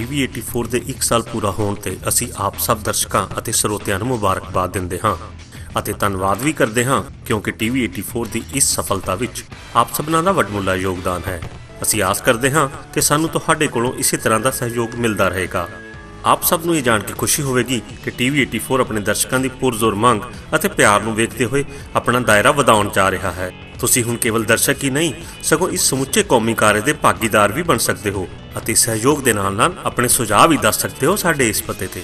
TV 84 ਦੇ 1 ਸਾਲ ਪੂਰਾ ਹੋਣ ਤੇ ਅਸੀਂ ਆਪ ਸਭ ਦਰਸ਼ਕਾਂ ਅਤੇ ਸਰੋਤਿਆਂ ਨੂੰ ਮੁਬਾਰਕਬਾਦ ਦਿੰਦੇ ਹਾਂ ਅਤੇ ਧੰਨਵਾਦ ਵੀ ਕਰਦੇ ਹਾਂ ਕਿਉਂਕਿ TV 84 ਦੀ ਇਸ ਸਫਲਤਾ ਵਿੱਚ ਆਪ ਸਭਨਾਂ ਦਾ ਵੱਡਮੁੱਲਾ ਯੋਗਦਾਨ ਹੈ। ਅਸੀਂ ਆਸ ਕਰਦੇ ਹਾਂ ਕਿ ਸਾਨੂੰ ਤੁਹਾਡੇ ਕੋਲੋਂ ਇਸੇ ਤਰ੍ਹਾਂ ਦਾ ਸਹਿਯੋਗ ਮਿਲਦਾ ਰਹੇਗਾ। ਆਪ ਸਭ ਨੂੰ ਇਹ ਜਾਣ ਕੇ ਖੁਸ਼ੀ ਹੋਵੇਗੀ ਕਿ TV 84 ਆਪਣੇ ਦਰਸ਼ਕਾਂ ਦੀ ਪੁਰਜ਼ੋਰ ਮੰਗ ਅਤੇ ਪਿਆਰ ਨੂੰ ਵੇਖਦੇ ਹੋਏ ਆਪਣਾ ਦਾਇਰਾ ਵਧਾਉਣ ਜਾ ਰਿਹਾ ਹੈ। ਤੁਸੀਂ ਹੁਣ ਕੇਵਲ ਦਰਸ਼ਕ ਹੀ ਨਹੀਂ ਸਗੋਂ ਇਸ ਸਮੁੱਚੇ ਕੌਮੀ ਕਾਰਜ ਦੇ ਭਾਗੀਦਾਰ ਵੀ ਬਣ ਸਕਦੇ ਹੋ ਅਤੇ ਸਹਿਯੋਗ ਦੇ ਨਾਲ ਆਪਣੇ ਸੁਝਾਅ ਵੀ ਦੱਸ ਸਕਦੇ ਹੋ ਸਾਡੇ ਇਸ ਪਤੇ ਤੇ।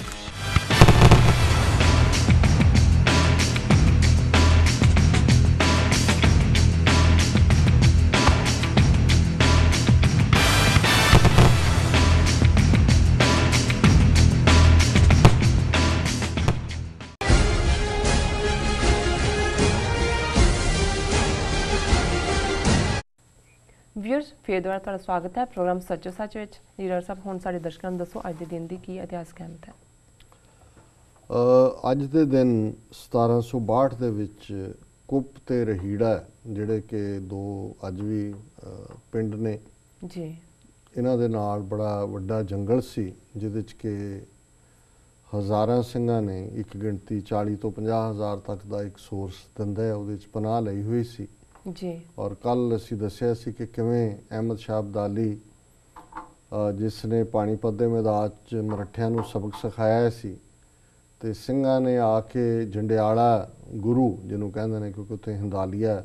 व्यूअर्स फिर दोबारा तुहाडा स्वागत है प्रोग्राम सच्चो सच विच। लीडर साहब हुण साडे दर्शकां नूं दसो अज दे दिन दी की इतिहासक अहमियत है। अज दे दिन 1762 ਦੇ ਵਿੱਚ ਕੁੱਪ ਤੇ ਰਹੀੜਾ ਜਿਹੜੇ ਕਿ ਦੋ ਅੱਜ ਵੀ ਪਿੰਡ ਨੇ ਜੀ, ਇਹਨਾਂ ਦੇ ਨਾਲ ਬੜਾ ਵੱਡਾ ਜੰਗਲ ਸੀ ਜਿਹਦੇ ਚ ਕਿ ਹਜ਼ਾਰਾਂ ਸਿੰਘਾਂ ਨੇ ਇੱਕ ਗਿਣਤੀ 40 ਤੋਂ 50 ਹਜ਼ਾਰ ਤੱਕ ਦਾ ਇੱਕ ਸੋਰਸ ਦਿੰਦਾ ਹੈ ਉਹਦੇ ਚ ਪਨਾਹ ਲਈ ਹੋਈ ਸੀ जी। और कल असी दसिया सी कि किवें अहमद शाह अब्दाली जिसने पानीपत के मैदान च मरठियां नूं सबक सिखाया सी ते सिंघां ने आके जंडियाला गुरु जिन्हों कहते हैं क्योंकि उत्थे हिंदालिया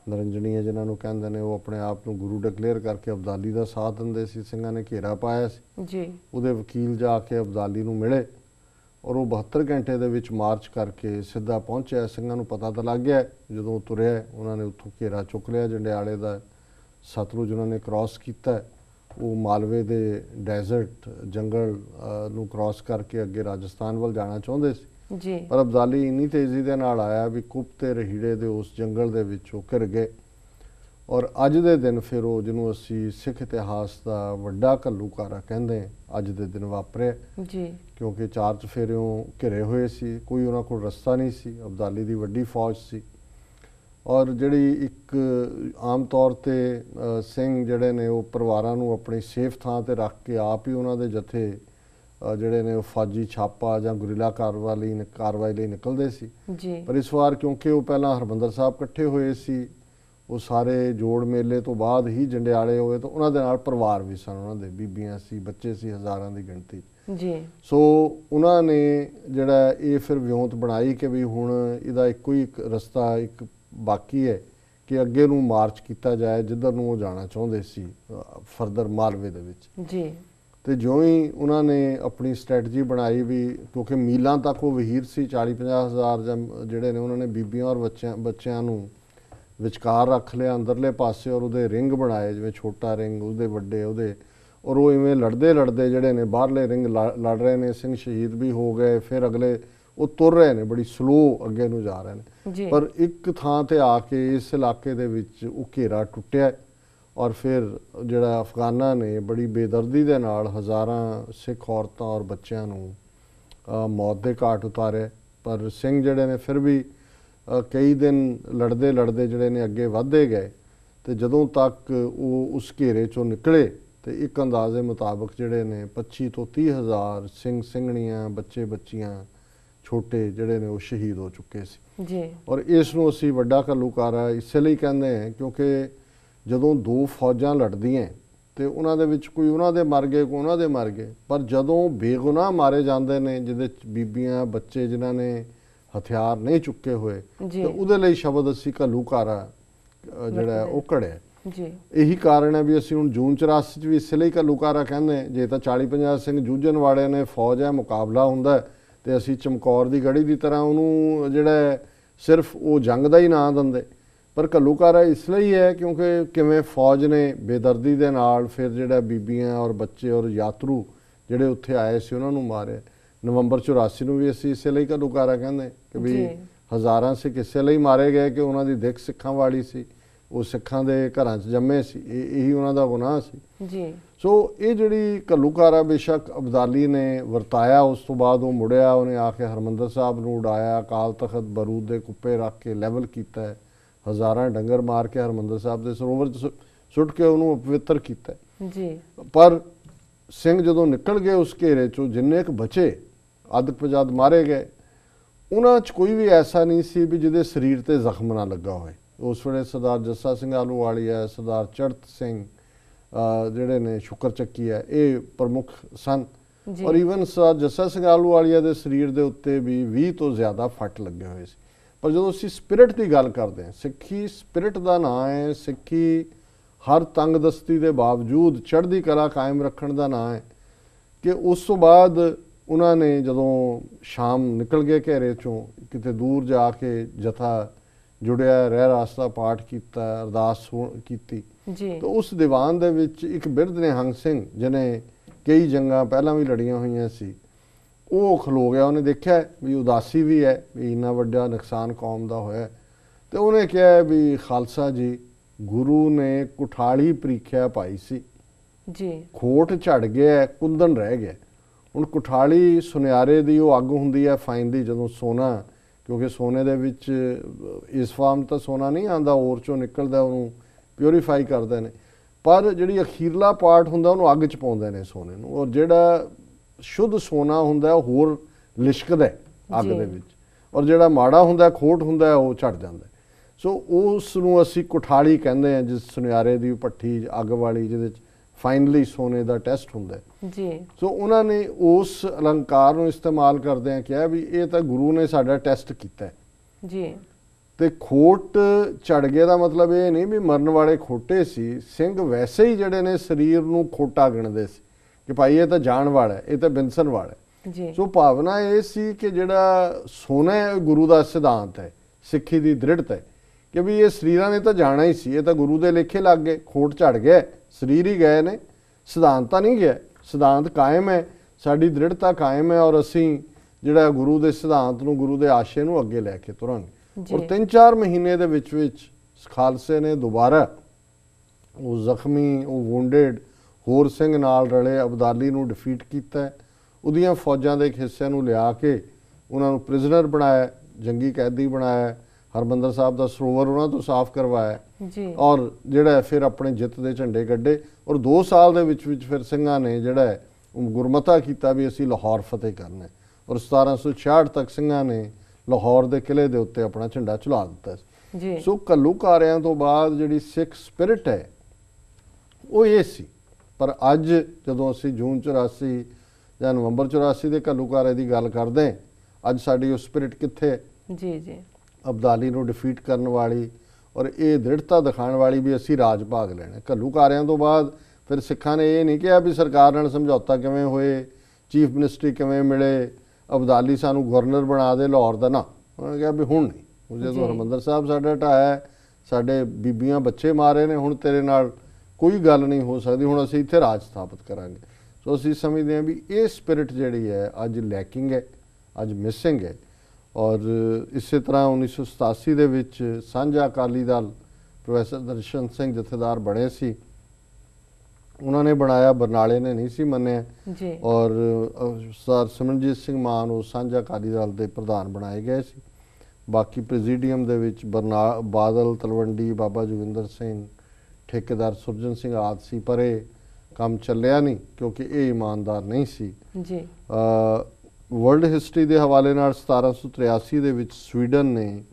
नरंजनीय जिन्हों नूं कहते हैं वो अपने आप नूं गुरु डिकलेयर करके अब्दाली का साथ दिंदे सी। सिंघां ने घेरा पाया सी जी। उहदे वकील जाके अब्दाली नूं मिले और वो 72 घंटे दे विच मार्च करके सीधा पहुंचा। ਸਿੰਘਾਂ ਨੂੰ पता तो लग गया जो तुरया उन्होंने उत्थों घेरा चुक लिया जंडियाले का। सतलुज उन्होंने क्रॉस किया वो मालवे के डेजर्ट जंगल नूं क्रॉस करके अगे राजस्थान वाल जाना चाहते सी जी। पर अब्दाली इन्नी तेज़ी के नाल आया भी कुप ते रहीड़े दे उस जंगल दे विच वो घिर गए। और अज दे दिन फिर वो जिन्हों असी सिख इतिहास का वड्डा घल्लूकारा कहते हैं अज दे दिन वापरिया जी। क्योंकि चार चफेरियों घिरे हुए सी कोई उन्होंने कोल रस्ता नहीं सी। अब्दाली की वड्डी फौज सी और जिहड़ी एक आम तौर पर सिंह जिहड़े ने वो परिवारां नूं अपनी सेफ थां ते रख के आप ही उन्होंने जथे जिहड़े ने फौजी छापा जां गुरिला कार्रवाई लई निकलदे सी जी। पर इस वार क्योंकि वो पहलां हरमंदर साहब इकट्ठे हुए सी वो सारे जोड़ मेले तो बाद ही जंडियाले होए तो उन्होंने नाल परिवार भी सन उन्होंने बीबियां सी बच्चे सी हज़ारां की गिणती जी। सो उन्होंने जिहड़ा ये फिर विਉਂਤ बनाई कि भी हुण इहदा इक्को ही एक रस्ता एक बाकी है कि अगे नूं मार्च किया जाए जिधर नूं वो जाना चाहुंदे सी फरदर मालवे दे विच जी। ते जो ही उन्होंने अपनी स्ट्रैटजी बनाई भी क्योंकि मीलों तक वो वहीर सी 40-50 हज़ार जिहड़े ने उन्होंने बीबियां और बच्चों नूं विचकार रख लिया अंदरले पासे और उहदे रिंग बनाए जिवें छोटा रिंग उहदे वड्डे उहदे और वो इवें लड़ते लड़ते जिहड़े ने बाहरले रिंग लड़ रहे ने। सिंह शहीद भी हो गए फिर अगले वो तुर रहे ने बड़ी स्लो अगे नूं जा रहे ने पर एक थां ते आके इस इलाके दे विच वो घेरा टुटिया और फिर जिहड़ा अफगाना ने बड़ी बेदर्दी दे नाल हज़ारां सिख औरतां और बच्चों नूं मौत दे घाट उतारिया। पर सिंह जिहड़े ने फिर भी कई दिन लड़ते लड़ते जिहड़े ने अगे वधदे गए तो जदों तक वो उस घेरे चों निकले तो एक अंदाजे मुताबिक जिहड़े ने 25 तो 30 हज़ार सिंह सिंघणियां बच्चे बच्चियां छोटे जिहड़े ने वो शहीद हो चुके सी जी। और इस नूं असीं वड्डा घल्लूकारा इस लई कहंदे हैं क्योंकि जदों दो फौजां लड़दियां तो उन्हां दे विच कोई उन्हां दे मर गए कोई उन्हां दे मर गए पर जदों बेगुनाह मारे जांदे ने जिहदे बीबियां बच्चे जिन्हां ने हथियार नहीं चुके हुए तो उहदे लई शब्द असीं घल्लूकारा जिहड़ा वो घड़िया जी। यही कारण है भी असीं हुण जून 84 च भी इस लई घल्लूकारा कहंदे जे तां 40-50 सिंह जूझण वाले ने फौज है मुकाबला हुंदा ते असीं चमकौर दी गढ़ी दी तरह उहनूं जिहड़ा सिर्फ वो जंग दा ही नां दिंदे पर घल्लूकारा इसलिए है क्योंकि किवें फौज ने बेदर्दी दे नाल फिर जिहड़ा बीबियां और बच्चे और यात्रू जिहड़े उत्थे आए सी उन्हां नूं मारे। नवंबर 84 नूं भी असीं इसे लई घल्लूकारा कहंदे कि भी हज़ारां सिख इसे लई मारे गए कि उन्हां दी दिख सिखां वाली सी वो सिखां दे घरां च जम्मे सी यही उन्हां दा गुनाह सी जी। सो ये जिहड़ी घल्लूकारा बेशक अब्दाली ने वरताया उस तो बाद वो मुड़िया उन्हें आके हरमंदर साहब नूं उड़ाया अकाल तख्त बरूद दे कुप्पे रख के लैवल किया हज़ारां डंगर मार के हरमंदर साहब के सरोवर च सुट के उन्होंने अपवित्र किया जी। पर ਸਿੰਘ ਜਦੋਂ ਨਿਕਲ ਗਏ ਉਸ ਘੇਰੇ ਚੋਂ, ਜਿੰਨੇ ਕੁ ਬਚੇ ਅੱਧ ਪਜੱਧ ਮਾਰੇ ਗਏ, ਉਹਨਾਂ 'ਚ ਕੋਈ ਵੀ ਐਸਾ ਨਹੀਂ ਸੀ ਵੀ ਜਿਹਦੇ ਸਰੀਰ ਤੇ ਜ਼ਖਮ ਨਾ ਲੱਗਾ ਹੋਏ। ਉਸ ਵੇਲੇ ਸਰਦਾਰ ਜੱਸਾ ਸਿੰਘ ਆਹਲੂਵਾਲੀਆ, ਸਰਦਾਰ ਚੜ੍ਹਤ ਸਿੰਘ ਜਿਹੜੇ ਨੇ ਸ਼ੁਕਰ ਚੱਕੀ ਹੈ, ਇਹ ਪ੍ਰਮੁੱਖ ਸਨ। ਔਰ ਈਵਨ ਸਰਦਾਰ ਜੱਸਾ ਸਿੰਘ ਆਹਲੂਵਾਲੀਆ ਦੇ ਸਰੀਰ ਦੇ ਉੱਤੇ ਵੀ 20 ਤੋਂ ਜ਼ਿਆਦਾ ਫੱਟ ਲੱਗੇ ਹੋਏ ਸੀ। ਪਰ ਜਦੋਂ ਅਸੀਂ ਸਪਿਰਿਟ ਦੀ ਗੱਲ ਕਰਦੇ ਹਾਂ, ਸਿੱਖੀ ਸਪਿਰਿਟ ਦਾ ਨਾਂ ਹੈ। ਸਿੱਖੀ ਹਰ ਤੰਗਦਸਤੀ ਦੇ ਬਾਵਜੂਦ ਚੜ੍ਹਦੀ ਕਲਾ ਕਾਇਮ ਰੱਖਣ ਦਾ ਨਾਂ ਹੈ। ਕਿ ਉਸ ਤੋਂ ਬਾਅਦ ਉਹਨਾਂ ਨੇ ਜਦੋਂ ਸ਼ਾਮ ਨਿਕਲ ਗਏ ਘੇਰੇ ਚੋਂ, ਕਿਤੇ ਦੂਰ ਜਾ ਕੇ ਜਥਾ ਜੁੜਿਆ, ਰਹਿ ਰਾਸਤਾ ਪਾਠ ਕੀਤਾ, ਅਰਦਾਸ ਕੀਤੀ ਜੀ। ਤਾਂ ਉਸ ਦੀਵਾਨ ਦੇ ਵਿੱਚ ਇੱਕ ਬਿਰਧ ਨਿਹੰਗ ਸਿੰਘ, ਜਿਹਨੇ ਕਈ ਜੰਗਾਂ ਪਹਿਲਾਂ ਵੀ ਲੜੀਆਂ ਹੋਈਆਂ ਸੀ, ਉਹ ਖਲੋ ਗਿਆ। ਉਹਨੇ ਦੇਖਿਆ ਵੀ ਉਦਾਸੀ ਵੀ ਹੈ ਵੀ ਇੰਨਾ ਵੱਡਾ ਨੁਕਸਾਨ ਕੌਮ ਦਾ ਹੋਇਆ, ਤੇ ਉਹਨੇ ਕਿਹਾ ਵੀ ਖਾਲਸਾ ਜੀ, ਗੁਰੂ ਨੇ ਕੁਠਾਲੀ ਪ੍ਰੀਖਿਆ ਪਾਈ ਸੀ ਜੀ, ਖੋਟ ਝੜ ਗਿਆ, ਕੁੰਦਨ ਰਹਿ ਗਿਆ। ਹੁਣ ਕੁਠਾਲੀ ਸੁਨਿਆਰੇ ਦੀ ਉਹ ਅੱਗ ਹੁੰਦੀ ਹੈ ਫਾਈਨ ਦੀ, ਜਦੋਂ ਸੋਨਾ, ਕਿਉਂਕਿ ਸੋਨੇ ਦੇ ਵਿੱਚ ਇਸ ਫਾਰਮ ਤਾਂ ਸੋਨਾ ਨਹੀਂ ਆਉਂਦਾ, ਔਰ ਚੋਂ ਨਿਕਲਦਾ, ਉਹਨੂੰ ਪਿਉਰੀਫਾਈ ਕਰਦੇ ਨੇ। ਪਰ ਜਿਹੜੀ ਅਖੀਰਲਾ ਪਾਰਟ ਹੁੰਦਾ ਉਹਨੂੰ ਅੱਗ 'ਚ ਪਾਉਂਦੇ ਨੇ ਸੋਨੇ ਨੂੰ, ਔਰ ਜਿਹੜਾ ਸ਼ੁੱਧ ਸੋਨਾ ਹੁੰਦਾ ਉਹ ਹੋਰ ਲਿਸ਼ਕਦਾ ਅੱਗ ਦੇ ਵਿੱਚ, ਔਰ ਜਿਹੜਾ ਮਾੜਾ ਹੁੰਦਾ ਖੋਟ ਹੁੰਦਾ ਉਹ ਝੜ ਜਾਂਦਾ। ਸੋ ਉਸ ਨੂੰ ਅਸੀਂ ਕੁਠਾਲੀ ਕਹਿੰਦੇ ਹਾਂ, ਜਿਸ ਸੁਨਿਆਰੇ ਦੀ ਭੱਠੀ ਅੱਗ ਵਾਲੀ, ਜਿਹਦੇ 'ਚ ਫਾਈਨਲੀ ਸੋਨੇ ਦਾ ਟੈਸਟ ਹੁੰਦਾ ਜੀ। ਸੋ ਉਹਨਾਂ ਨੇ ਉਸ ਅਲੰਕਾਰ ਨੂੰ ਇਸਤੇਮਾਲ ਕਰਦਿਆਂ ਕਿਹਾ ਵੀ ਇਹ ਤਾਂ ਗੁਰੂ ਨੇ ਸਾਡਾ ਟੈਸਟ ਕੀਤਾ ਜੀ। ਤੇ ਖੋਟ ਝੜ ਗਿਆ ਦਾ ਮਤਲਬ ਇਹ ਨਹੀਂ ਵੀ ਮਰਨ ਵਾਲੇ ਖੋਟੇ ਸੀ। ਸਿੰਘ ਵੈਸੇ ਹੀ ਜਿਹੜੇ ਨੇ ਸਰੀਰ ਨੂੰ ਖੋਟਾ ਗਿਣਦੇ ਸੀ ਕਿ ਭਾਈ ਇਹ ਤਾਂ ਜਾਣ ਵਾਲਾ ਹੈ, ਇਹ ਤਾਂ ਬਿੰਸਣ ਵਾਲਾ ਹੈ ਜੀ। ਸੋ ਭਾਵਨਾ ਇਹ ਸੀ ਕਿ ਜਿਹੜਾ ਸੋਨਾ ਹੈ ਗੁਰੂ ਦਾ ਸਿਧਾਂਤ ਹੈ, ਸਿੱਖੀ ਦੀ ਦ੍ਰਿੜਤਾ ਹੈ ਕਿ ਵੀ ਇਹ ਸਰੀਰਾਂ ਨੇ ਤਾਂ ਜਾਣਾ ਹੀ ਸੀ, ਇਹ ਤਾਂ ਗੁਰੂ ਦੇ ਲੇਖੇ ਲੱਗ ਗਏ, ਖੋਟ ਝੜ ਗਿਆ, ਸਰੀਰ ਹੀ ਗਏ ਨੇ, ਸਿਧਾਂਤ ਤਾਂ ਨਹੀਂ ਗਿਆ। ਸਿਧਾਂਤ ਕਾਇਮ ਹੈ, ਸਾਡੀ ਦ੍ਰਿੜਤਾ ਕਾਇਮ ਹੈ, ਔਰ ਅਸੀਂ ਜਿਹੜਾ ਗੁਰੂ ਦੇ ਸਿਧਾਂਤ ਨੂੰ, ਗੁਰੂ ਦੇ ਆਸ਼ੇ ਨੂੰ ਅੱਗੇ ਲੈ ਕੇ ਤੁਰਾਂਗੇ। ਔਰ 3-4 ਮਹੀਨੇ ਦੇ ਵਿੱਚ ਖਾਲਸੇ ਨੇ ਦੁਬਾਰਾ ਉਹ ਜ਼ਖਮੀ, ਉਹ ਵੂੰਡਡ ਹੋਰ ਸਿੰਘ ਨਾਲ ਰਲੇ ਅਬਦਾਲੀ ਨੂੰ ਡਿਫੀਟ ਕੀਤਾ। ਉਹਦੀਆਂ ਫੌਜਾਂ ਦੇ ਇੱਕ ਹਿੱਸੇ ਨੂੰ ਲਿਆ ਕੇ ਉਹਨਾਂ ਨੂੰ ਪ੍ਰਿਜ਼ਨਰ ਬਣਾਇਆ, ਜੰਗੀ ਕੈਦੀ ਬਣਾਇਆ, ਹਰਮੰਦਰ ਸਾਹਿਬ ਦਾ ਸਰੋਵਰ ਉਹਨਾਂ ਤੋਂ ਸਾਫ਼ ਕਰਵਾਇਆ ਜੀ। ਔਰ ਜਿਹੜਾ ਫਿਰ ਆਪਣੇ ਜਿੱਤ ਦੇ ਝੰਡੇ ਕੱਢੇ। ਔਰ 2 ਸਾਲ ਦੇ ਵਿੱਚ ਫਿਰ ਸਿੰਘਾਂ ਨੇ ਜਿਹੜਾ ਗੁਰਮਤਾ ਕੀਤਾ ਵੀ ਅਸੀਂ ਲਾਹੌਰ ਫਤਿਹ ਕਰਨਾ। ਔਰ 1766 ਤੱਕ ਸਿੰਘਾਂ ਨੇ ਲਾਹੌਰ ਦੇ ਕਿਲੇ ਦੇ ਉੱਤੇ ਆਪਣਾ ਝੰਡਾ ਝੁਲਾ ਦਿੱਤਾ ਜੀ। ਸੋ ਘੱਲੂਘਾਰਿਆਂ ਤੋਂ ਬਾਅਦ ਜਿਹੜੀ ਸਿੱਖ ਸਪਿਰਿਟ ਹੈ ਉਹ ਇਹ ਸੀ। ਪਰ ਅੱਜ ਜਦੋਂ ਅਸੀਂ ਜੂਨ 84 ਜਾਂ ਨਵੰਬਰ 84 ਦੇ ਘੱਲੂਘਾਰੇ ਦੀ ਗੱਲ ਕਰਦੇ, ਅੱਜ ਸਾਡੀ ਉਹ ਸਪਿਰਿਟ ਕਿੱਥੇ ਹੈ ਜੀ? ਜੀ, ਅਬਦਾਲੀ ਨੂੰ ਡਿਫੀਟ ਕਰਨ ਵਾਲੀ ਔਰ ਇਹ ਦ੍ਰਿੜਤਾ ਦਿਖਾਉਣ ਵਾਲੀ ਵੀ ਅਸੀਂ ਰਾਜ ਭਾਗ ਲੈਣਾ। ਘੱਲੂਘਾਰਿਆਂ ਤੋਂ ਬਾਅਦ ਫਿਰ ਸਿੱਖਾਂ ਨੇ ਇਹ ਨਹੀਂ ਕਿਹਾ ਵੀ ਸਰਕਾਰ ਨਾਲ ਸਮਝੌਤਾ ਕਿਵੇਂ ਹੋਏ, ਚੀਫ ਮਿਨਿਸਟਰੀ ਕਿਵੇਂ ਮਿਲੇ, ਅਬਦਾਲੀ ਸਾਨੂੰ ਗਵਰਨਰ ਬਣਾ ਦੇ ਲਾਹੌਰ ਦਾ, ਨਾ। ਉਹਨਾਂ ਨੇ ਕਿਹਾ ਵੀ ਹੁਣ ਨਹੀਂ, ਜਦੋਂ ਹਰਮੰਦਰ ਸਾਹਿਬ ਸਾਡਾ ਢਾਇਆ, ਸਾਡੇ ਬੀਬੀਆਂ ਬੱਚੇ ਮਾਰੇ ਨੇ, ਹੁਣ ਤੇਰੇ ਨਾਲ ਕੋਈ ਗੱਲ ਨਹੀਂ ਹੋ ਸਕਦੀ, ਹੁਣ ਅਸੀਂ ਇੱਥੇ ਰਾਜ ਸਥਾਪਿਤ ਕਰਾਂਗੇ। ਸੋ ਅਸੀਂ ਸਮਝਦੇ ਹਾਂ ਵੀ ਇਹ ਸਪਿਰਿਟ ਜਿਹੜੀ ਹੈ ਅੱਜ ਲੈਕਿੰਗ ਹੈ, ਅੱਜ ਮਿਸਿੰਗ ਹੈ। ਔਰ ਇਸੇ ਤਰ੍ਹਾਂ 1987 ਦੇ ਵਿੱਚ ਸਾਂਝਾ ਅਕਾਲੀ ਦਲ ਪ੍ਰੋਫੈਸਰ ਦਰਸ਼ਨ ਸਿੰਘ ਜਥੇਦਾਰ ਬਣੇ ਸੀ, ਉਹਨਾਂ ਨੇ ਬਣਾਇਆ, ਬਰਨਾਲੇ ਨੇ ਨਹੀਂ ਸੀ ਮੰਨਿਆ ਜੀ। ਔਰ ਸਰ ਸਿਮਰਨਜੀਤ ਸਿੰਘ ਮਾਨ ਉਹ ਸਾਂਝਾ ਅਕਾਲੀ ਦਲ ਦੇ ਪ੍ਰਧਾਨ ਬਣਾਏ ਗਏ ਸੀ। ਬਾਕੀ ਪ੍ਰੈਜ਼ੀਡੀਅਮ ਦੇ ਵਿੱਚ ਬਾਦਲ, ਤਲਵੰਡੀ, ਬਾਬਾ ਜੋਗਿੰਦਰ ਸਿੰਘ, ਠੇਕੇਦਾਰ ਸੁਰਜਨ ਸਿੰਘ ਆਦਿ ਸੀ, ਪਰ ਇਹ ਕੰਮ ਚੱਲਿਆ ਨਹੀਂ ਕਿਉਂਕਿ ਇਹ ਇਮਾਨਦਾਰ ਨਹੀਂ ਸੀ ਜੀ। ਵਰਲਡ ਹਿਸਟਰੀ ਦੇ ਹਵਾਲੇ ਨਾਲ 1783 ਦੇ ਵਿੱਚ ਸਵੀਡਨ ਨੇ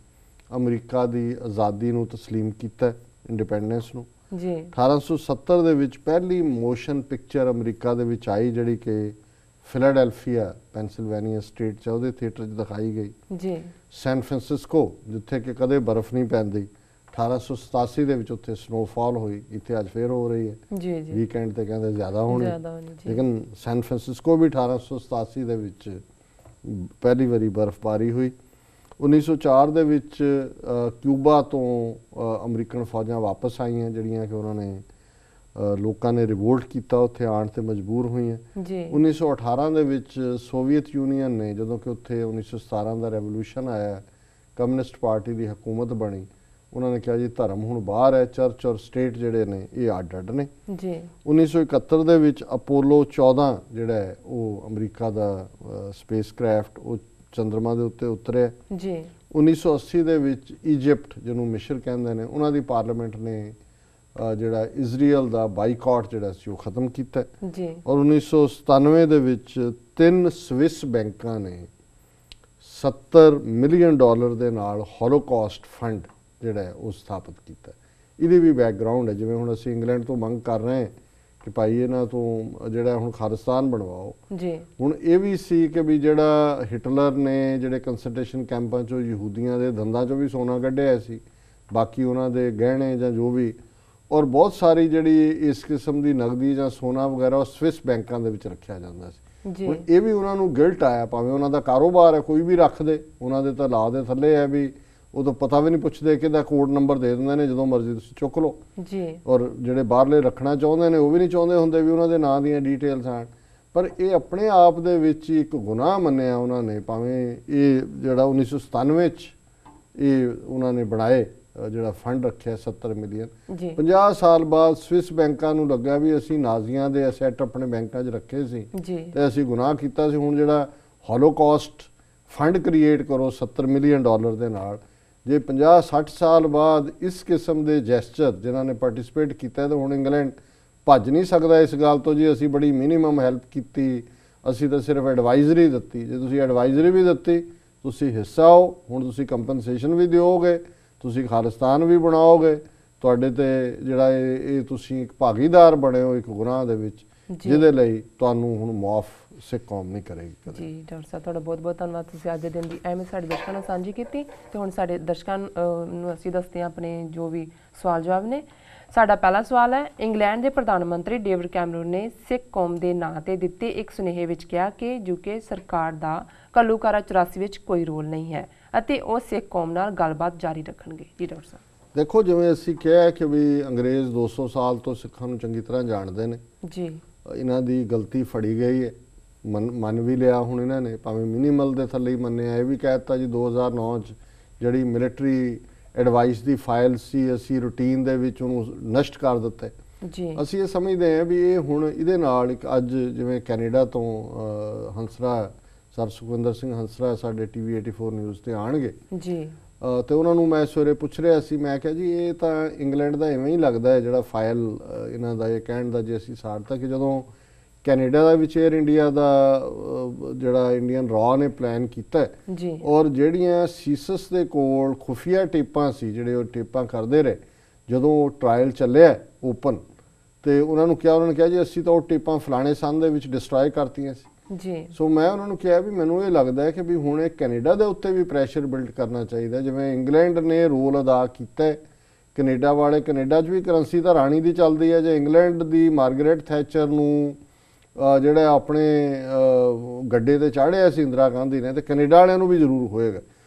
ਅਮਰੀਕਾ ਦੀ ਆਜ਼ਾਦੀ ਨੂੰ ਤਸਲੀਮ ਕੀਤਾ, ਇੰਡੀਪੈਂਡੈਂਸ ਨੂੰ ਜੀ। 1870 ਦੇ ਵਿੱਚ ਪਹਿਲੀ ਮੋਸ਼ਨ ਪਿਕਚਰ ਅਮਰੀਕਾ ਦੇ ਵਿੱਚ ਆਈ, ਜਿਹੜੀ ਕਿ ਫਿਲਾਡੈਲਫੀਆ ਪੈਂਸਿਲਵੇਨੀਆ ਸਟੇਟ 'ਚ ਉਹਦੇ ਥੀਏਟਰ 'ਚ ਦਿਖਾਈ ਗਈ ਜੀ। ਸੈਨ ਫ੍ਰਾਂਸਿਸਕੋ, ਜਿੱਥੇ ਕਿ ਕਦੇ ਬਰਫ਼ ਨਹੀਂ ਪੈਂਦੀ, 1887 ਦੇ ਵਿੱਚ ਉੱਥੇ ਸਨੋਫਾਲ ਹੋਈ। ਇੱਥੇ ਅੱਜ ਫੇਰ ਹੋ ਰਹੀ ਹੈ ਜੀ ਜੀ। ਵੀਕਐਂਡ ਤੇ ਕਹਿੰਦੇ ਜ਼ਿਆਦਾ ਹੋਣੀ, ਲੇਕਿਨ ਸੈਨ ਫ੍ਰਾਂਸਿਸਕੋ ਵੀ 1887 ਦੇ ਵਿੱਚ ਪਹਿਲੀ ਵਾਰੀ ਬਰਫ਼ਬਾਰੀ ਹੋਈ। 1904 ਦੇ ਵਿੱਚ ਕਿਊਬਾ ਤੋਂ ਅਮਰੀਕਨ ਫੌਜਾਂ ਵਾਪਸ ਆਈਆਂ, ਜਿਹੜੀਆਂ ਕਿ ਉਹਨਾਂ ਨੇ ਲੋਕਾਂ ਨੇ ਰਿਵੋਲਟ ਕੀਤਾ, ਉੱਥੇ ਆਉਣ ਤੇ ਮਜਬੂਰ ਹੋਈਆਂ ਜੀ। 1918 ਦੇ ਵਿੱਚ ਸੋਵੀਅਤ ਯੂਨੀਅਨ ਨੇ, ਜਦੋਂ ਕਿ ਉੱਥੇ 1917 ਦਾ ਰੈਵੋਲੂਸ਼ਨ ਆਇਆ, ਕਮਿਊਨਿਸਟ ਪਾਰਟੀ ਦੀ ਹਕੂਮਤ ਬਣੀ, ਉਹਨਾਂ ਨੇ ਕਿਹਾ ਜੀ ਧਰਮ ਹੁਣ ਬਾਹਰ ਹੈ, ਚਰਚ ਔਰ ਸਟੇਟ ਜਿਹੜੇ ਨੇ ਇਹ ਅੱਡ-ਅੱਡ ਨੇ ਜੀ। 1971 ਦੇ ਵਿੱਚ ਅਪੋਲੋ 14 ਜਿਹੜਾ ਹੈ ਉਹ ਅਮਰੀਕਾ ਦਾ ਸਪੇਸ ਕ੍ਰਾਫਟ ਉਹ ਚੰਦਰਮਾ ਦੇ ਉੱਤੇ ਉਤਰਿਆ ਜੀ। 1980 ਦੇ ਵਿੱਚ ਇਜਿਪਟ, ਜਿਹਨੂੰ ਮਿਸਰ ਕਹਿੰਦੇ ਨੇ, ਉਹਨਾਂ ਦੀ ਪਾਰਲੀਮੈਂਟ ਨੇ ਜਿਹੜਾ ਇਜ਼ਰਾਈਲ ਦਾ ਬਾਈਕਾਟ ਜਿਹੜਾ ਸੀ ਉਹ ਖਤਮ ਕੀਤਾ ਜੀ। ਔਰ 1997 ਦੇ ਵਿੱਚ 3 ਸਵਿਸ ਬੈਂਕਾਂ ਨੇ $70 ਮਿਲੀਅਨ ਦੇ ਨਾਲ ਹੋਲੋਕਾਸਟ ਫੰਡ ਜਿਹੜਾ ਹੈ ਉਹ ਸਥਾਪਿਤ ਕੀਤਾ। ਇਹਦੀ ਵੀ ਬੈਕਗ੍ਰਾਉਂਡ ਹੈ, ਜਿਵੇਂ ਹੁਣ ਅਸੀਂ ਇੰਗਲੈਂਡ ਤੋਂ ਮੰਗ ਕਰ ਰਹੇ ਹਾਂ ਕਿ ਭਾਈ ਇਹਨਾਂ ਤੋਂ ਜਿਹੜਾ ਹੁਣ ਖਾਲਿਸਤਾਨ ਬਣਵਾਓ ਜੀ। ਹੁਣ ਇਹ ਵੀ ਸੀ ਕਿ ਵੀ ਜਿਹੜਾ ਹਿਟਲਰ ਨੇ ਜਿਹੜੇ ਕੰਸੈਂਟਰੇਸ਼ਨ ਕੈਂਪਾਂ 'ਚੋਂ ਯਹੂਦੀਆਂ ਦੇ ਦੰਦਾਂ 'ਚੋਂ ਵੀ ਸੋਨਾ ਕੱਢਿਆ ਸੀ, ਬਾਕੀ ਉਹਨਾਂ ਦੇ ਗਹਿਣੇ ਜਾਂ ਜੋ ਵੀ, ਔਰ ਬਹੁਤ ਸਾਰੀ ਜਿਹੜੀ ਇਸ ਕਿਸਮ ਦੀ ਨਗਦੀ ਜਾਂ ਸੋਨਾ ਵਗੈਰਾ ਉਹ ਸਵਿਸ ਬੈਂਕਾਂ ਦੇ ਵਿੱਚ ਰੱਖਿਆ ਜਾਂਦਾ ਸੀ। ਹੁਣ ਇਹ ਵੀ ਉਹਨਾਂ ਨੂੰ ਗਿਲਟ ਆਇਆ, ਭਾਵੇਂ ਉਹਨਾਂ ਦਾ ਕਾਰੋਬਾਰ ਹੈ, ਕੋਈ ਵੀ ਰੱਖ ਦੇ, ਉਹਨਾਂ ਦੇ ਤਾਂ ਲਾ ਦੇ ਥੱਲੇ ਹੈ ਵੀ ਉਹ ਤਾਂ ਪਤਾ ਵੀ ਨਹੀਂ ਪੁੱਛਦੇ ਕਿਹਦਾ ਕੋਡ ਨੰਬਰ ਦੇ ਦਿੰਦੇ ਨੇ, ਜਦੋਂ ਮਰਜ਼ੀ ਤੁਸੀਂ ਚੁੱਕ ਲਓ ਜੀ। ਔਰ ਜਿਹੜੇ ਬਾਹਰਲੇ ਰੱਖਣਾ ਚਾਹੁੰਦੇ ਨੇ ਉਹ ਵੀ ਨਹੀਂ ਚਾਹੁੰਦੇ ਹੁੰਦੇ ਵੀ ਉਹਨਾਂ ਦੇ ਨਾਂ ਦੀਆਂ ਡਿਟੇਲਸ ਆਣ। ਪਰ ਇਹ ਆਪਣੇ ਆਪ ਦੇ ਵਿੱਚ ਇੱਕ ਗੁਨਾਹ ਮੰਨਿਆ ਉਹਨਾਂ ਨੇ, ਭਾਵੇਂ ਇਹ ਜਿਹੜਾ 1997 'ਚ ਇਹ ਉਹਨਾਂ ਨੇ ਬਣਾਏ ਜਿਹੜਾ ਫੰਡ ਰੱਖਿਆ 70 ਮਿਲੀਅਨ। 50 ਸਾਲ ਬਾਅਦ ਸਵਿਸ ਬੈਂਕਾਂ ਨੂੰ ਲੱਗਾ ਵੀ ਅਸੀਂ ਨਾਜ਼ੀਆਂ ਦੇ ਐਸੈਟ ਆਪਣੇ ਬੈਂਕਾਂ 'ਚ ਰੱਖੇ ਸੀ ਤੇ ਅਸੀਂ ਗੁਨਾਹ ਕੀਤਾ ਸੀ। ਹੁਣ ਜਿਹੜਾ ਹੋਲੋਕਾਸਟ ਫੰਡ ਕ੍ਰੀਏਟ ਕਰੋ $70 ਮਿਲੀਅਨ ਦੇ ਨਾਲ, ਜੇ 50-60 ਸਾਲ ਬਾਅਦ ਇਸ ਕਿਸਮ ਦੇ ਜੈਸਚਰ ਜਿਨ੍ਹਾਂ ਨੇ ਪਾਰਟਿਸਿਪੇਟ ਕੀਤਾ ਤਾਂ ਹੁਣ ਇੰਗਲੈਂਡ ਭੱਜ ਨਹੀਂ ਸਕਦਾ ਇਸ ਗੱਲ ਤੋਂ ਜੀ ਅਸੀਂ ਬੜੀ ਮਿਨੀਮਮ ਹੈਲਪ ਕੀਤੀ, ਅਸੀਂ ਤਾਂ ਸਿਰਫ ਐਡਵਾਈਜ਼ਰੀ ਦਿੱਤੀ। ਜੇ ਤੁਸੀਂ ਐਡਵਾਈਜ਼ਰੀ ਵੀ ਦਿੱਤੀ, ਤੁਸੀਂ ਹਿੱਸਾ ਹੋ, ਹੁਣ ਤੁਸੀਂ ਕੰਪਨਸੇਸ਼ਨ ਵੀ ਦਿਓਗੇ, ਤੁਸੀਂ ਖਾਲਿਸਤਾਨ ਵੀ ਬਣਾਓਗੇ, ਤੁਹਾਡੇ ਤੇ ਜਿਹੜਾ ਇਹ ਤੁਸੀਂ ਇੱਕ ਭਾਗੀਦਾਰ ਬਣੇ ਹੋ ਇੱਕ ਗੁਨਾਹ ਦੇ ਵਿੱਚ, ਜਿਹਦੇ ਲਈ ਤੁਹਾਨੂੰ ਹੁਣ ਮਾਫ ਸਿੱਖ ਕੌਮ ਨਹੀਂ ਕਰੇਗੀ ਕਦੇ। ਜੀ ਡਾਕਟਰ ਸਾਹਿਬ, ਤੁਹਾਡਾ ਬਹੁਤ ਬਹੁਤ ਧੰਨਵਾਦ, ਤੁਸੀਂ ਅੱਜ ਦੇ ਦਿਨ ਦੀ ਅਹਿਮੀਅਤ ਸਾਡੇ ਦਰਸ਼ਕਾਂ ਨਾਲ ਸਾਂਝੀ ਕੀਤੀ। ਤੇ ਹੁਣ ਸਾਡੇ ਦਰਸ਼ਕਾਂ ਨੂੰ ਅਸੀਂ ਦੱਸਦੇ ਹਾਂ ਆਪਣੇ ਜੋ ਵੀ ਸਵਾਲ ਜਵਾਬ ਨੇ। ਸਾਡਾ ਪਹਿਲਾ ਸਵਾਲ ਹੈ, ਇੰਗਲੈਂਡ ਦੇ ਪ੍ਰਧਾਨ ਮੰਤਰੀ ਡੇਵਿਡ ਕੈਮਰਨ ਨੇ ਸਿੱਖ ਕੌਮ ਦੇ ਨਾਂ ਤੇ ਦਿੱਤੇ ਇੱਕ ਸੁਨੇਹੇ ਵਿੱਚ ਕਿਹਾ ਕਿ ਯੂਕੇ ਸਰਕਾਰ ਦਾ ਘੱਲੂਘਾਰਾ 84 ਵਿੱਚ ਕੋਈ ਰੋਲ ਨਹੀਂ ਹੈ ਅਤੇ ਉਹ ਸਿੱਖ ਕੌਮ ਨਾਲ ਗੱਲਬਾਤ ਜਾਰੀ ਰੱਖਣਗੇ। ਜੀ ਡਾਕਟਰ ਸਾਹਿਬ। ਦੇਖੋ, ਜਿਵੇਂ ਅਸੀਂ ਕਿਹਾ ਕਿ ਵੀ ਅੰਗਰੇਜ਼ 200 ਸਾਲ ਤੋਂ ਸਿੱਖਾਂ ਨੂੰ ਚੰਗੀ ਤਰ੍ਹਾਂ ਜਾਣਦੇ ਨੇ ਜੀ। ਇਹਨਾਂ ਦੀ ਗਲਤੀ ਫੜੀ ਗਈ ਹੈ, ਮੰਨ ਵੀ ਲਿਆ ਹੁਣ ਇਹਨਾਂ ਨੇ, ਭਾਵੇਂ ਮਿਨੀਮਲ ਦੇ ਥੱਲੇ ਹੀ ਮੰਨਿਆ। ਇਹ ਵੀ ਕਹਿ ਦਿੱਤਾ ਜੀ 2009 'ਚ ਜਿਹੜੀ ਮਿਲਟਰੀ ਐਡਵਾਈਸ ਦੀ ਫਾਈਲ ਸੀ ਅਸੀਂ ਰੂਟੀਨ ਦੇ ਵਿੱਚ ਉਹਨੂੰ ਨਸ਼ਟ ਕਰ ਦਿੱਤਾ ਜੀ। ਅਸੀਂ ਇਹ ਸਮਝਦੇ ਹਾਂ ਵੀ ਇਹ ਹੁਣ ਇਹਦੇ ਨਾਲ ਇੱਕ ਅੱਜ ਜਿਵੇਂ ਕੈਨੇਡਾ ਤੋਂ ਹੰਸਰਾ ਸਰ ਸੁਖਵਿੰਦਰ ਸਿੰਘ ਹੰਸਰਾ ਸਾਡੇ TV 84 ਨਿਊਜ਼ ਤੇ ਆਣਗੇ ਜੀ, ਤੇ ਉਹਨਾਂ ਨੂੰ ਮੈਂ ਸਵੇਰੇ ਪੁੱਛ ਰਿਹਾ ਸੀ, ਮੈਂ ਕਿਹਾ ਜੀ ਇਹ ਤਾਂ ਇੰਗਲੈਂਡ ਦਾ ਐਵੇਂ ਹੀ ਲੱਗਦਾ ਹੈ ਜਿਹੜਾ ਫਾਈਲ ਇਹਨਾਂ ਦਾ ਇਹ ਕਹਿਣ ਦਾ ਜੇ ਅਸੀਂ ਸਾਰਤਾ ਕਿ ਜਦੋਂ ਕੈਨੇਡਾ ਦਾ ਵਿੱਚ 에ਅਰ ਇੰਡੀਆ ਦਾ ਜਿਹੜਾ ਇੰਡੀਅਨ ਰਾਅ ਨੇ ਪਲਾਨ ਕੀਤਾ ਜੀ, ਔਰ ਜਿਹੜੀਆਂ ਸੀਸਸ ਦੇ ਕੋਲ ਖੁਫੀਆ ਟੇਪਾਂ ਸੀ ਜਿਹੜੇ ਉਹ ਟੇਪਾਂ ਕਰਦੇ ਰਹੇ ਜਦੋਂ ਟ੍ਰਾਇਲ ਚੱਲਿਆ ਓਪਨ, ਤੇ ਉਹਨਾਂ ਨੂੰ ਕਿਹਾ ਜੀ ਅਸੀਂ ਤਾਂ ਉਹ ਟੇਪਾਂ ਫਲਾਣੇ ਸੰਨ ਦੇ ਵਿੱਚ ਡਿਸਟਰੋਏ ਕਰਤੀਆਂ ਸੀ ਜੀ। ਸੋ ਮੈਂ ਉਹਨਾਂ ਨੂੰ ਕਿਹਾ ਵੀ ਮੈਨੂੰ ਇਹ ਲੱਗਦਾ ਹੈ ਕਿ ਵੀ ਹੁਣ ਇਹ ਕੈਨੇਡਾ ਦੇ ਉੱਤੇ ਵੀ ਪ੍ਰੈਸ਼ਰ ਬਿਲਡ ਕਰਨਾ ਚਾਹੀਦਾ, ਜਿਵੇਂ ਇੰਗਲੈਂਡ ਨੇ ਰੋਲ ਅਦਾ ਕੀਤਾ ਹੈ। ਕੈਨੇਡਾ ਵਾਲੇ, ਕੈਨੇਡਾ 'ਚ ਵੀ ਕਰੰਸੀ ਤਾਂ ਰਾਣੀ ਦੀ ਚੱਲਦੀ ਹੈ, ਜੇ ਇੰਗਲੈਂਡ ਦੀ ਮਾਰਗਰੇਟ ਥੈਚਰ ਨੂੰ ਜਿਹੜਾ ਆਪਣੇ ਗੱਡੇ ਤੇ ਚਾੜਿਆ ਸੀ ਇੰਦਰਾ ਗਾਂਧੀ ਨੇ, ਤੇ ਕੈਨੇਡਾ ਵਾਲਿਆਂ ਨੂੰ ਵੀ ਜ਼ਰੂਰ ਹੋਏਗਾ।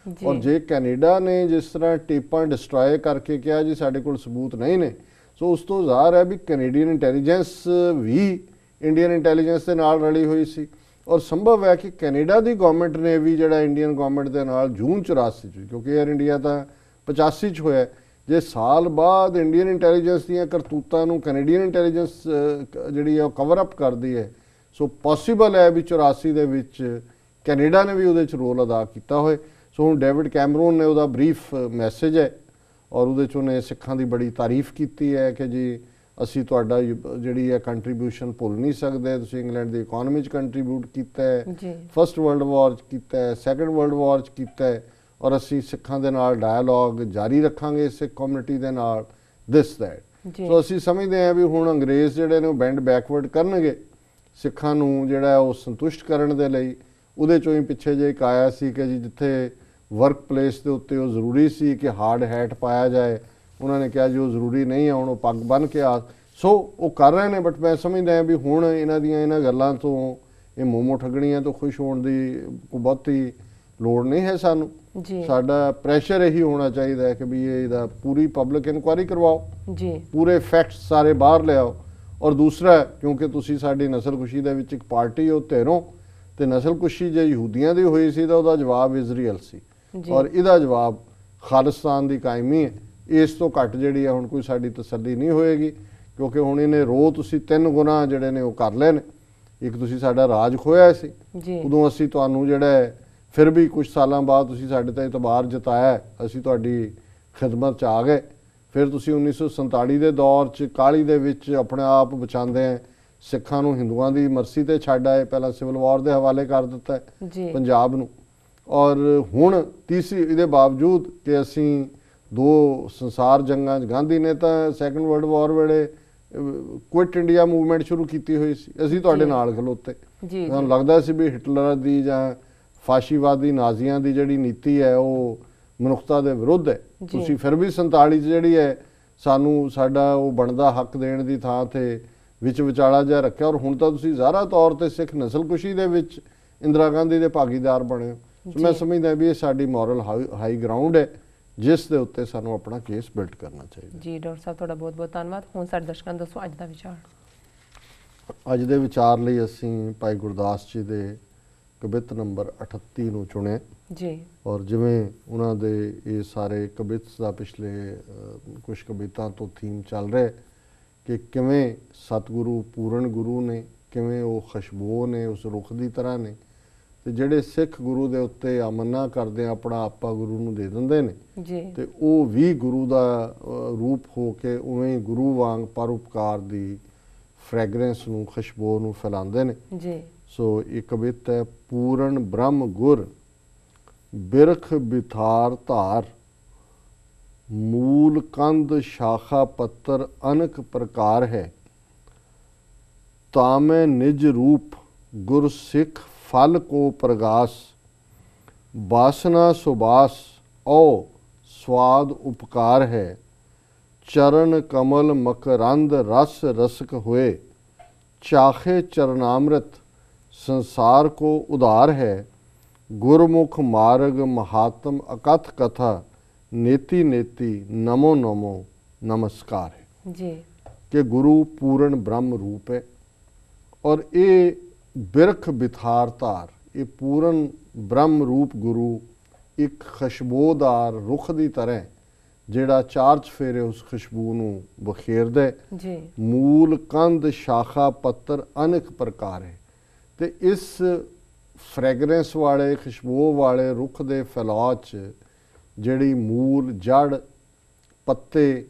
ਔਰ ਜੇ ਕੈਨੇਡਾ ਨੇ ਜਿਸ ਤਰ੍ਹਾਂ ਟੇਪਾਂ ਡਿਸਟਰੋਏ ਕਰਕੇ ਕਿਹਾ ਜੀ ਸਾਡੇ ਕੋਲ ਸਬੂਤ ਨਹੀਂ ਨੇ, ਸੋ ਉਸ ਤੋਂ ਜ਼ਾਹਰ ਹੈ ਵੀ ਕੈਨੇਡੀਅਨ ਇੰਟੈਲੀਜੈਂਸ ਵੀ ਇੰਡੀਅਨ ਇੰਟੈਲੀਜੈਂਸ ਦੇ ਨਾਲ ਰਲੀ ਹੋਈ ਸੀ। ਔਰ ਸੰਭਵ ਹੈ ਕਿ ਕੈਨੇਡਾ ਦੀ ਗਵਰਨਮੈਂਟ ਨੇ ਵੀ ਜਿਹੜਾ ਇੰਡੀਅਨ ਗਵਰਨਮੈਂਟ ਦੇ ਨਾਲ ਜੂਨ 84 'ਚ, ਕਿਉਂਕਿ 에ਅਰ ਇੰਡੀਆ ਤਾਂ 85 'ਚ ਹੋਇਆ, ਜੇ ਸਾਲ ਬਾਅਦ ਇੰਡੀਅਨ ਇੰਟੈਲੀਜੈਂਸ ਦੀਆਂ ਕਰਤੂਤਾਂ ਨੂੰ ਕੈਨੇਡੀਅਨ ਇੰਟੈਲੀਜੈਂਸ ਜਿਹੜੀ ਹੈ ਉਹ ਕਵਰ ਅਪ ਕਰਦੀ ਹੈ, ਸੋ ਪੋਸੀਬਲ ਹੈ ਵੀ 84 ਦੇ ਵਿੱਚ ਕੈਨੇਡਾ ਨੇ ਵੀ ਉਹਦੇ 'ਚ ਰੋਲ ਅਦਾ ਕੀਤਾ ਹੋਏ। ਸੋ ਹੁਣ ਡੇਵਿਡ ਕੈਮਰਨ ਨੇ ਉਹਦਾ ਬਰੀਫ ਮੈਸੇਜ ਹੈ ਔਰ ਉਹਦੇ 'ਚ ਉਹਨੇ ਸਿੱਖਾਂ ਦੀ ਬੜੀ ਤਾਰੀਫ ਕੀਤੀ ਹੈ ਕਿ ਜੀ ਅਸੀਂ ਤੁਹਾਡਾ ਜਿਹੜੀ ਹੈ ਕੰਟਰੀਬਿਊਸ਼ਨ ਭੁੱਲ ਨਹੀਂ ਸਕਦੇ, ਤੁਸੀਂ ਇੰਗਲੈਂਡ ਦੀ ਇਕਨੋਮੀ 'ਚ ਕੰਟਰੀਬਿਊਟ ਕੀਤਾ ਹੈ, ਫਸਟ ਵਰਲਡ ਵਾਰ 'ਚ ਕੀਤਾ ਹੈ, ਸੈਕੰਡ ਵਰਲਡ ਵਾਰ 'ਚ ਕੀਤਾ ਹੈ, ਔਰ ਅਸੀਂ ਸਿੱਖਾਂ ਦੇ ਨਾਲ ਡਾਇalogue ਜਾਰੀ ਰੱਖਾਂਗੇ ਸਿੱਖ ਕਮਿਊਨਿਟੀ ਦੇ ਨਾਲ, ਦਿਸ ਦੈਟ। ਸੋ ਅਸੀਂ ਸਮਝਦੇ ਹਾਂ ਵੀ ਹੁਣ ਅੰਗਰੇਜ਼ ਜਿਹੜੇ ਨੇ ਉਹ ਬੈਂਡ ਬੈਕਵਰਡ ਕਰਨਗੇ ਸਿੱਖਾਂ ਨੂੰ ਜਿਹੜਾ ਉਹ ਸੰਤੁਸ਼ਟ ਕਰਨ ਦੇ ਲਈ। ਉਹਦੇ 'ਚੋਂ ਹੀ ਪਿੱਛੇ ਜੇ ਇੱਕ ਆਇਆ ਸੀ ਕਿ ਜੀ ਜਿੱਥੇ ਵਰਕ ਪਲੇਸ ਦੇ ਉੱਤੇ ਉਹ ਜ਼ਰੂਰੀ ਸੀ ਕਿ ਹਾਰਡ ਹੈਟ ਪਾਇਆ ਜਾਏ, ਉਹਨਾਂ ਨੇ ਕਿਹਾ ਜੀ ਉਹ ਜ਼ਰੂਰੀ ਨਹੀਂ ਹੈ, ਹੁਣ ਉਹ ਪੱਗ ਬੰਨ੍ਹ ਕੇ ਆ। ਸੋ ਉਹ ਕਰ ਰਹੇ ਨੇ, ਬਟ ਮੈਂ ਸਮਝਦਾ ਹਾਂ ਵੀ ਹੁਣ ਇਹਨਾਂ ਗੱਲਾਂ ਤੋਂ, ਇਹ ਮੋਮੋ ਠੱਗਣੀਆਂ ਤੋਂ ਖੁਸ਼ ਹੋਣ ਦੀ ਕੋਈ ਬਹੁਤੀ ਲੋੜ ਨਹੀਂ ਹੈ ਸਾਨੂੰ। ਸਾਡਾ ਪ੍ਰੈਸ਼ਰ ਇਹੀ ਹੋਣਾ ਚਾਹੀਦਾ ਹੈ ਕਿ ਵੀ ਇਹਦਾ ਪੂਰੀ ਪਬਲਿਕ ਇਨਕੁਆਇਰੀ ਕਰਵਾਓ ਜੀ, ਪੂਰੇ ਫੈਕਟਸ ਸਾਰੇ ਬਾਹਰ ਲਿਆਓ। ਔਰ ਦੂਸਰਾ, ਕਿਉਂਕਿ ਤੁਸੀਂ ਸਾਡੀ ਨਸਲਕੁਸ਼ੀ ਦੇ ਵਿੱਚ ਇੱਕ ਪਾਰਟੀ ਹੋ ਧਿਰੋਂ, ਤੇ ਨਸਲਕੁਸ਼ੀ ਜੇ ਯਹੂਦੀਆਂ ਦੀ ਹੋਈ ਸੀ ਤਾਂ ਉਹਦਾ ਜਵਾਬ ਇਜ਼ਰਾਈਲ ਸੀ ਔਰ ਇਹਦਾ ਜਵਾਬ ਖਾਲਿਸਤਾਨ ਦੀ ਕਾਇਮੀ ਹੈ। ਇਸ ਤੋਂ ਘੱਟ ਜਿਹੜੀ ਹੈ ਹੁਣ ਕੋਈ ਸਾਡੀ ਤਸੱਲੀ ਨਹੀਂ ਹੋਏਗੀ, ਕਿਉਂਕਿ ਹੁਣ ਇਹਨੇ ਰੋ ਤੁਸੀਂ 3 ਗੁਨਾਹ ਜਿਹੜੇ ਨੇ ਉਹ ਕਰ ਲਏ ਨੇ। ਇੱਕ ਤੁਸੀਂ ਸਾਡਾ ਰਾਜ ਖੋਇਆ ਸੀ, ਉਦੋਂ ਅਸੀਂ ਤੁਹਾਨੂੰ ਜਿਹੜਾ ਹੈ ਫਿਰ ਵੀ ਕੁਝ ਸਾਲਾਂ ਬਾਅਦ ਤੁਸੀਂ ਸਾਡੇ ਤੇ ਇਤਬਾਰ ਜਤਾਇਆ, ਅਸੀਂ ਤੁਹਾਡੀ ਖਿਦਮਤ 'ਚ ਆ ਗਏ, ਫਿਰ ਤੁਸੀਂ 1947 ਦੇ ਦੌਰ 'ਚ ਕਾਹਲੀ ਦੇ ਵਿੱਚ ਆਪਣੇ ਆਪ ਬਚਾਉਂਦੇ ਆ ਸਿੱਖਾਂ ਨੂੰ ਹਿੰਦੂਆਂ ਦੀ ਮਰਜ਼ੀ ਤੇ ਛੱਡ ਆਏ, ਪਹਿਲਾਂ ਸਿਵਲ ਵਾਰ ਦੇ ਹਵਾਲੇ ਕਰ ਦਿੱਤਾ ਹੈ ਜੀ ਪੰਜਾਬ ਨੂੰ। ਔਰ ਹੁਣ ਤੀਸਰੀ ਇਹਦੇ ਬਾਵਜੂਦ ਕਿ ਅਸੀਂ 2 ਸੰਸਾਰ ਜੰਗਾਂ 'ਚ ਗਾਂਧੀ ਨੇ ਤਾਂ ਸੈਕੰਡ ਵਰਲਡ ਵਾਰ ਵੇਲੇ ਕੁਇਟ ਇੰਡੀਆ ਮੂਵਮੈਂਟ ਸ਼ੁਰੂ ਕੀਤੀ ਹੋਈ ਸੀ, ਅਸੀਂ ਤੁਹਾਡੇ ਨਾਲ ਖਲੋਤੇ। ਜੀ ਸਾਨੂੰ ਲੱਗਦਾ ਸੀ ਵੀ ਹਿਟਲਰ ਦੀ ਜਾਂ ਫਾਸ਼ੀਵਾਦੀ ਨਾਜ਼ੀਆਂ ਦੀ ਜਿਹੜੀ ਨੀਤੀ ਹੈ ਉਹ ਮਨੁੱਖਤਾ ਦੇ ਵਿਰੁੱਧ ਹੈ। ਤੁਸੀਂ ਫਿਰ ਵੀ 47 'ਚ ਜਿਹੜੀ ਹੈ ਸਾਨੂੰ ਸਾਡਾ ਉਹ ਬਣਦਾ ਹੱਕ ਦੇਣ ਦੀ ਥਾਂ ਤੇ ਵਿੱਚ ਵਿਚਾਲਾ ਜਿਹਾ ਰੱਖਿਆ। ਔਰ ਹੁਣ ਤਾਂ ਤੁਸੀਂ ਜ਼ਾਹਰਾ ਤੌਰ ਤੇ ਸਿੱਖ ਨਸਲਕੁਸ਼ੀ ਦੇ ਵਿੱਚ ਇੰਦਰਾ ਗਾਂਧੀ ਦੇ ਭਾਗੀਦਾਰ ਬਣੇ ਹੋ। ਸੋ ਮੈਂ ਸਮਝਦਾ ਵੀ ਇਹ ਸਾਡੀ ਮੋਰਲ ਹਾਈ ਗਰਾਊਂਡ ਹੈ ਜਿਸ ਦੇ ਉੱਤੇ ਸਾਨੂੰ ਆਪਣਾ ਕੇਸ ਬਿਲਡ ਕਰਨਾ ਚਾਹੀਦਾ। ਜੀ ਡਾਕਟਰ ਸਾਹਿਬ ਤੁਹਾਡਾ ਬਹੁਤ ਬਹੁਤ ਧੰਨਵਾਦ। ਹੁਣ ਸਾਡੇ ਦਰਸ਼ਕਾਂ ਨੂੰ ਦੱਸੋ ਅੱਜ ਦਾ ਵਿਚਾਰ। ਅੱਜ ਦੇ ਵਿਚਾਰ ਲਈ ਅਸੀਂ ਭਾਈ ਗੁਰਦਾਸ ਜੀ ਦੇ ਕਵਿਤ ਨੰਬਰ 38 ਨੂੰ ਚੁਣਿਆ ਜੀ। ਔਰ ਜਿਵੇਂ ਉਹਨਾਂ ਦੇ ਇਹ ਸਾਰੇ ਕਵਿਤਸ ਦਾ ਪਿਛਲੇ ਕੁਝ ਕਵਿਤਾਂ ਤੋਂ ਥੀਮ ਚੱਲ ਰਿਹਾ ਕਿ ਕਿਵੇਂ ਸਤਿਗੁਰੂ ਪੂਰਨ ਗੁਰੂ ਨੇ, ਕਿਵੇਂ ਉਹ ਖੁਸ਼ਬੂ ਨੇ ਉਸ ਰੁੱਖ ਦੀ ਤਰ੍ਹਾਂ ਨੇ, ਤੇ ਜਿਹੜੇ ਸਿੱਖ ਗੁਰੂ ਦੇ ਉੱਤੇ ਆਮਨਾ ਕਰਦੇ ਆਪਣਾ ਆਪਾ ਗੁਰੂ ਨੂੰ ਦੇ ਦਿੰਦੇ ਨੇ ਜੀ, ਤੇ ਉਹ ਵੀ ਗੁਰੂ ਦਾ ਰੂਪ ਹੋ ਕੇ ਉਵੇਂ ਗੁਰੂ ਵਾਂਗ ਪਰਉਪਕਾਰ ਦੀ ਫ੍ਰੈਗਰੈਂਸ ਨੂੰ, ਖੁਸ਼ਬੂ ਨੂੰ ਫੈਲਾਉਂਦੇ ਨੇ ਜੀ। ਸੋ ਇਹ ਕਵਿਤ ਹੈ ਪੂਰਨ ਬ੍ਰਹਮ ਗੁਰ ਬਿਰਖ ਬਿਥਾਰ ਧਾਰ मूल कंद शाखा पत्तर अनक प्रकार है तामे निज रूप गुर सिख फल को प्रगास वासना सुबास ओ स्वाद उपकार है चरण कमल मकरंद रस रसक हुए चाखे चरणामृत संसार को उदार है गुरमुख मार्ग महात्म अकथ कथा नेति नेति नमो नमो नमस्कार है जी। कि गुरु पूर्ण ब्रह्म रूप है और ये बिरख बिथार धार ये पूर्ण ब्रह्म रूप गुरु एक खुशबूदार रुख की तरह ਜਿਹੜਾ 4 ਚਫੇਰੇ ਉਸ ਖੁਸ਼ਬੂ ਨੂੰ ਬਖੇਰਦਾ ਜੀ। ਮੂਲ ਕੰਦ ਸ਼ਾਖਾ ਪੱਤਰ ਅਨੇਕ ਪ੍ਰਕਾਰ ਹੈ ਤੇ ਇਸ ਫ੍ਰੈਗਰੈਂਸ ਵਾਲੇ ਖੁਸ਼ਬੂ ਵਾਲੇ ਰੁੱਖ ਦੇ ਫੈਲਾਅ 'ਚ ਜਿਹੜੀ ਮੂਲ ਜੜ ਪੱਤੇ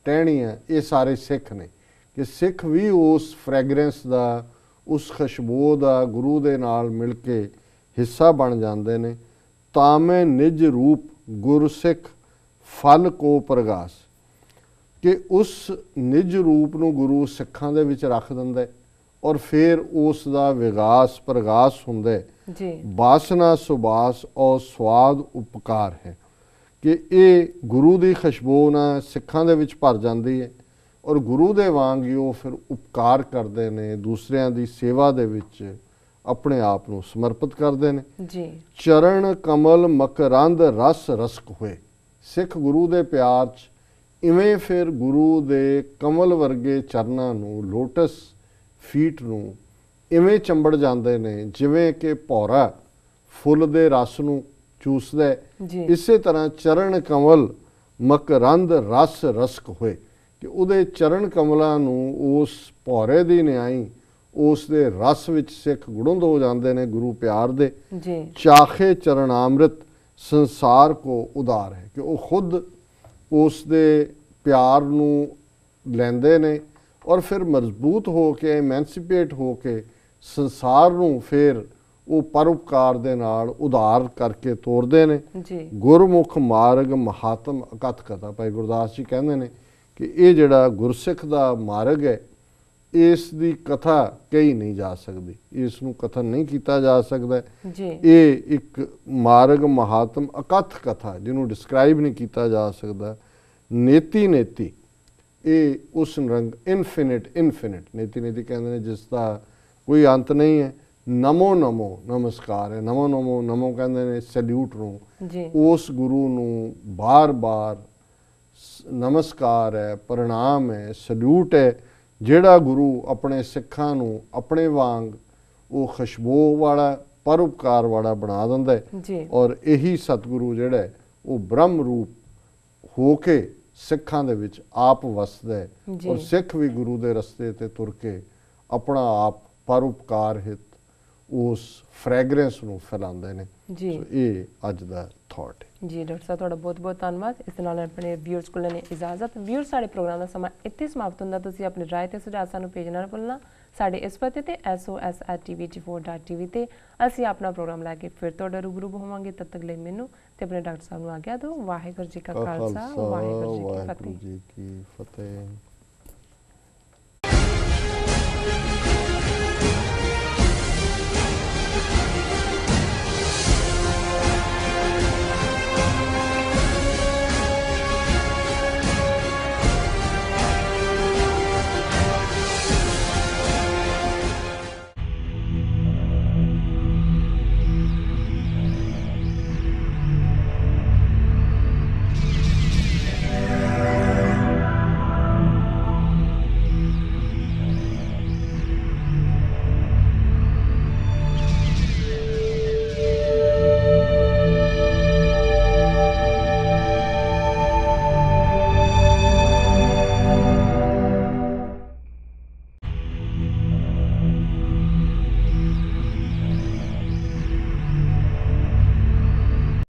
ਟਹਿਣੀਆਂ ਇਹ ਸਾਰੇ ਸਿੱਖ ਨੇ ਕਿ ਸਿੱਖ ਵੀ ਉਸ ਫ੍ਰੈਗਰੈਂਸ ਦਾ ਉਸ ਖੁਸ਼ਬੂ ਦਾ ਗੁਰੂ ਦੇ ਨਾਲ ਮਿਲ ਕੇ ਹਿੱਸਾ ਬਣ ਜਾਂਦੇ ਨੇ। ਤਾਮੇ ਨਿਜ ਰੂਪ ਗੁਰਸਿੱਖ ਫਲ ਕੋ ਪ੍ਰਗਾਸ ਕਿ ਉਸ ਨਿਜ ਰੂਪ ਨੂੰ ਗੁਰੂ ਸਿੱਖਾਂ ਦੇ ਵਿੱਚ ਰੱਖ ਦਿੰਦਾ ਔਰ ਫਿਰ ਉਸ ਦਾ ਵਿਗਾਸ ਪ੍ਰਗਾਸ ਹੁੰਦਾ ਜੀ। ਵਾਸਨਾ ਸੁਬਾਸ ਔਰ ਸਵਾਦ ਉਪਕਾਰ ਹੈ ਕਿ ਇਹ ਗੁਰੂ ਦੀ ਖੁਸ਼ਬੂ ਨਾਲ ਸਿੱਖਾਂ ਦੇ ਵਿੱਚ ਭਰ ਜਾਂਦੀ ਹੈ ਔਰ ਗੁਰੂ ਦੇ ਵਾਂਗ ਹੀ ਉਹ ਫਿਰ ਉਪਕਾਰ ਕਰਦੇ ਨੇ, ਦੂਸਰਿਆਂ ਦੀ ਸੇਵਾ ਦੇ ਵਿੱਚ ਆਪਣੇ ਆਪ ਨੂੰ ਸਮਰਪਿਤ ਕਰਦੇ ਨੇ ਜੀ। ਚਰਨ ਕਮਲ ਮਕਰੰਦ ਰਸ ਰਸਕ ਹੋਏ ਸਿੱਖ ਗੁਰੂ ਦੇ ਪਿਆਰ 'ਚ ਇਵੇਂ ਫਿਰ ਗੁਰੂ ਦੇ ਕਮਲ ਵਰਗੇ ਚਰਨਾਂ ਨੂੰ, ਲੋਟਸ ਫੀਟ ਨੂੰ ਇਵੇਂ ਚੰਬੜ ਜਾਂਦੇ ਨੇ ਜਿਵੇਂ ਕਿ ਭੌਰਾ ਫੁੱਲ ਦੇ ਰਸ ਨੂੰ ਚੂਸਦਾ ਹੈ। ਇਸੇ ਤਰ੍ਹਾਂ ਚਰਨ ਕਮਲ ਮਕਰੰਦ ਰਸ ਰਸਕ ਹੋਏ ਕਿ ਉਹਦੇ ਚਰਨ ਕਮਲਾਂ ਨੂੰ ਉਸ ਭੌਰੇ ਦੀ ਨਿਆਈ ਉਸ ਦੇ ਰਸ ਵਿੱਚ ਸਿੱਖ ਗੁੜੰਦ ਹੋ ਜਾਂਦੇ ਨੇ ਗੁਰੂ ਪਿਆਰ ਦੇ। ਚਾਖੇ ਚਰਨਾਮ੍ਰਿਤ ਸੰਸਾਰ ਕੋ ਉਦਾਰ ਹੈ ਕਿ ਉਹ ਖੁਦ ਉਸ ਦੇ ਪਿਆਰ ਨੂੰ ਲੈਂਦੇ ਨੇ ਔਰ ਫਿਰ ਮਜ਼ਬੂਤ ਹੋ ਕੇ ਐਮੈਂਸੀਪੇਟ ਹੋ ਕੇ ਸੰਸਾਰ ਨੂੰ ਫਿਰ ਉਹ ਪਰਉਪਕਾਰ ਦੇ ਨਾਲ ਉਧਾਰ ਕਰਕੇ ਤੋਰਦੇ ਨੇ। ਗੁਰਮੁਖ ਮਾਰਗ ਮਹਾਤਮ ਅਕਥ ਕਥਾ ਭਾਈ ਗੁਰਦਾਸ ਜੀ ਕਹਿੰਦੇ ਨੇ ਕਿ ਇਹ ਜਿਹੜਾ ਗੁਰਸਿੱਖ ਦਾ ਮਾਰਗ ਹੈ ਇਸ ਦੀ ਕਥਾ ਕਹੀ ਨਹੀਂ ਜਾ ਸਕਦੀ, ਇਸ ਨੂੰ ਕਥਨ ਨਹੀਂ ਕੀਤਾ ਜਾ ਸਕਦਾ। ਇਹ ਇੱਕ ਮਾਰਗ ਮਹਾਤਮ ਅਕਥ ਕਥਾ ਜਿਹਨੂੰ ਡਿਸਕ੍ਰਾਈਬ ਨਹੀਂ ਕੀਤਾ ਜਾ ਸਕਦਾ। ਨੇਤੀ ਨੇਤੀ ਇਹ ਉਸ ਰੰਗ ਇਨਫਿਨਿਟ ਨੇਤੀ ਨੇਤੀ ਕਹਿੰਦੇ ਨੇ ਜਿਸ ਦਾ ਕੋਈ ਅੰਤ ਨਹੀਂ ਹੈ। ਨਮੋ ਨਮੋ ਨਮਸਕਾਰ ਹੈ, ਨਮੋ ਨਮੋ ਨਮੋ ਕਹਿੰਦੇ ਨੇ ਸੈਲਿਊਟ ਨੂੰ, ਉਸ ਗੁਰੂ ਨੂੰ ਬਾਰ-ਬਾਰ ਨਮਸਕਾਰ ਹੈ, ਪ੍ਰਣਾਮ ਹੈ, ਸੈਲਿਊਟ ਹੈ ਜਿਹੜਾ ਗੁਰੂ ਆਪਣੇ ਸਿੱਖਾਂ ਨੂੰ ਆਪਣੇ ਵਾਂਗ ਉਹ ਖੁਸ਼ਬੂ ਵਾਲਾ ਪਰਉਪਕਾਰ ਵਾਲਾ ਬਣਾ ਦਿੰਦਾ ਹੈ। ਔਰ ਇਹੀ ਸਤਿਗੁਰੂ ਜਿਹੜਾ ਉਹ ਬ੍ਰਹਮ ਰੂਪ ਹੋ ਕੇ ਸਿੱਖਾਂ ਦੇ ਵਿੱਚ ਆਪ ਵਸਦਾ ਹੈ ਔਰ ਸਿੱਖ ਵੀ ਗੁਰੂ ਦੇ ਰਸਤੇ ਤੇ ਤੁਰ ਕੇ ਆਪਣਾ ਆਪ ਪਰਉਪਕਾਰ ਹਿਤ ਉਸ ਫ੍ਰੈਗਰੈਂਸ ਨੂੰ ਫੈਲਾਉਂਦੇ ਨੇ। ਜੀ ਸੋ ਇਹ ਅੱਜ ਦਾ ਥਾਟ ਹੈ। ਜੀ ਡਾਕਟਰ ਸਾਹਿਬ ਤੁਹਾਡਾ ਬਹੁਤ ਬਹੁਤ ਧੰਨਵਾਦ। ਇਸ ਦੇ ਨਾਲ ਆਪਣੇ ਵਿਊਅਰਸ ਕੋਲ ਲੈਣੀ ਇਜਾਜ਼ਤ। ਵਿਊਅਰਸ ਸਾਡੇ ਪ੍ਰੋਗਰਾਮ ਦਾ ਸਮਾਂ ਇੱਥੇ ਸਮਾਪਤ ਹੁੰਦਾ। ਤੁਸੀਂ ਆਪਣੀ ਰਾਏ ਤੇ ਸੁਝਾਅ ਸਾਨੂੰ ਭੇਜਣਾ ਨਾ ਭੁੱਲਣਾ। ਸਾਡੇ ਇਸ ਪਤੇ ਤੇ sos@tv84.tv ਤੇ ਅਸੀਂ ਆਪਣਾ ਪ੍ਰੋਗਰਾਮ ਲੈ ਕੇ ਫਿਰ ਤੁਹਾਡੇ ਰੂਬਰੂ ਹੋਵਾਂਗੇ। ਤਦ ਤੱਕ ਲਈ ਮੈਨੂੰ ਤੇ ਆਪਣੇ ਡਾਕਟਰ ਸਾਹਿਬ ਨੂੰ ਆਗਿਆ ਦਿਓ। ਵਾਹਿਗੁਰੂ ਜੀ ਕਾ ਖਾਲਸਾ, ਵਾਹਿਗੁਰੂ ਜੀ ਕੀ ਫਤਿਹ। ਵਾਹਿਗੁਰੂ ਜੀ ਕੀ ਫਤਿਹ।